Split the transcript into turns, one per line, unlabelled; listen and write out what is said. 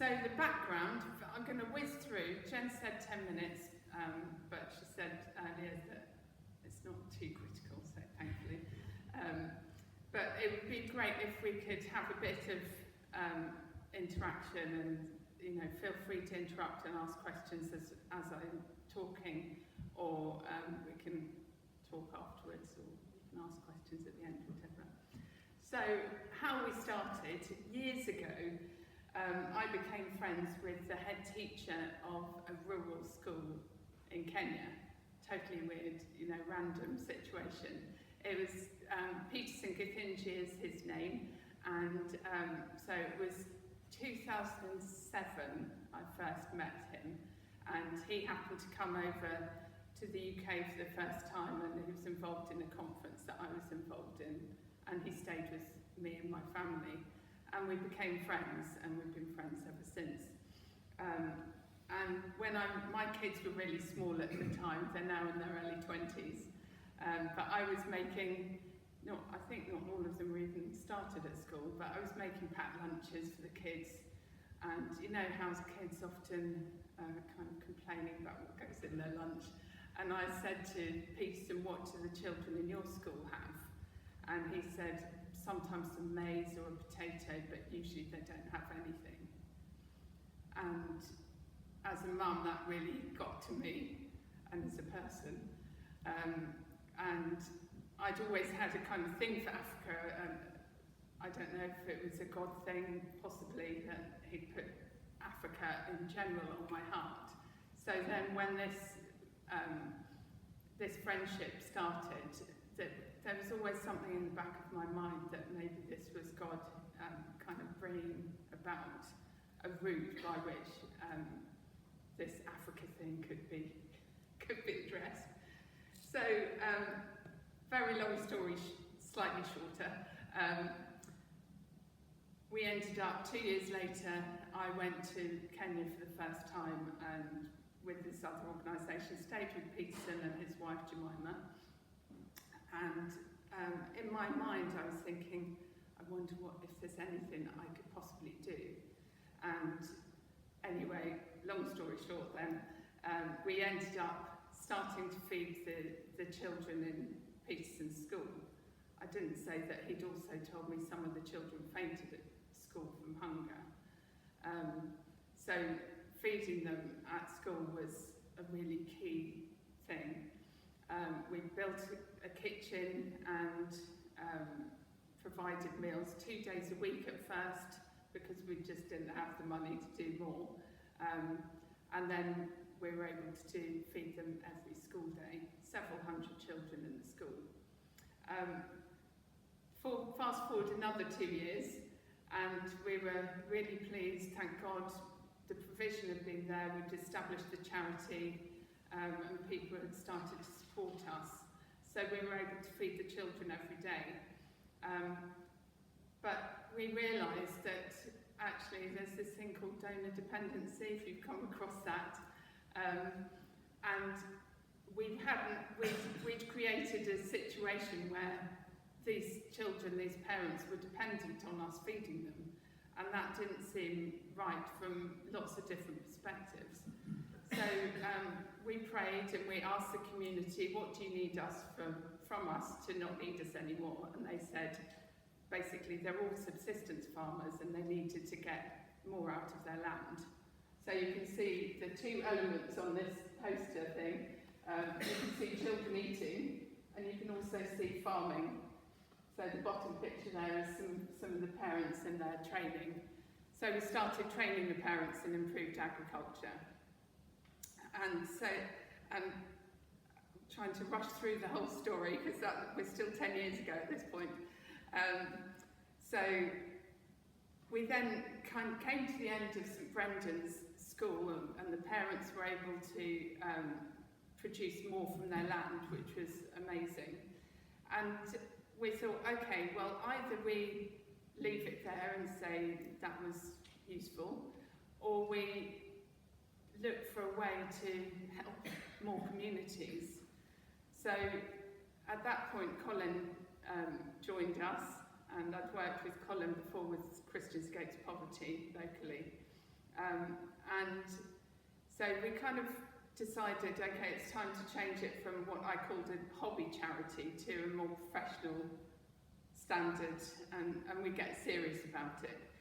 So the background, I'm going to whiz through. Jen said 10 minutes, but she said earlier that it's not too critical, so thankfully. But it would be great if we could have a bit of interaction, and feel free to interrupt and ask questions as I'm talking, or we can talk afterwards, or you can ask questions at the end, whatever. So how we started, years ago, I became friends with the head teacher of a rural school in Kenya. Totally weird, random situation. It was Peterson Githinji is his name, and so it was 2007 I first met him, and he happened to come over to the UK for the first time, and he was involved in a conference that I was involved in, and he stayed with me and my family, and we became friends, and we've been friends ever since. And when my kids were really small at the time, they're now in their early 20s, but I was making, I think not all of them were even started at school, but I was making packed lunches for the kids, and how kids often kind of complaining about what goes in their lunch. And I said to Peterson, what do the children in your school have? And he said, sometimes some maize or a potato, but usually they don't have anything. And as a mum, that really got to me, and as a person. And I'd always had a kind of thing for Africa, and I don't know if it was a God thing, possibly, that he'd put Africa in general on my heart. So then when this friendship started, there was always something in the back of my mind that maybe this was God kind of bringing about a route by which this Africa thing could be addressed. So, very long story, slightly shorter. We ended up, 2 years later, I went to Kenya for the first time, and with this other organisation, stayed with Peterson and his wife Jemima. And in my mind, I was thinking, I wonder if there's anything I could possibly do. And anyway, long story short then, we ended up starting to feed the children in Peterson's school. I didn't say that he'd also told me some of the children fainted at school from hunger. So feeding them at school was a really key thing. We built a kitchen and provided meals 2 days a week at first, because we just didn't have the money to do more. And then we were able to feed them every school day, several hundred children in the school. Fast forward another 2 years, and we were really pleased, thank God. The provision had been there, we'd established the charity, and people had started to support us. So we were able to feed the children every day. But we realised that actually there's this thing called donor dependency, if you've come across that. And we'd created a situation where these children, these parents, were dependent on us feeding them. And that didn't seem right from lots of different perspectives. So we prayed and we asked the community, what do you need from us to not need us anymore? And they said, basically, they're all subsistence farmers and they needed to get more out of their land. So you can see the two elements on this poster thing. You can see children eating, and you can also see farming. So the bottom picture there is some of the parents in their training. So we started training the parents in improved agriculture. And so, I'm trying to rush through the whole story because we're still 10 years ago at this point. So we then kind of came to the end of St Brendan's school, and the parents were able to produce more from their land, which was amazing. And we thought, okay, well, either we leave it there and say that was useful, or we look for a way to help more communities. So at that point, Colin joined us, and I'd worked with Colin before with Christians Against Poverty locally. And so we kind of decided, okay, it's time to change it from what I called a hobby charity to a more professional standard, and we get serious about it.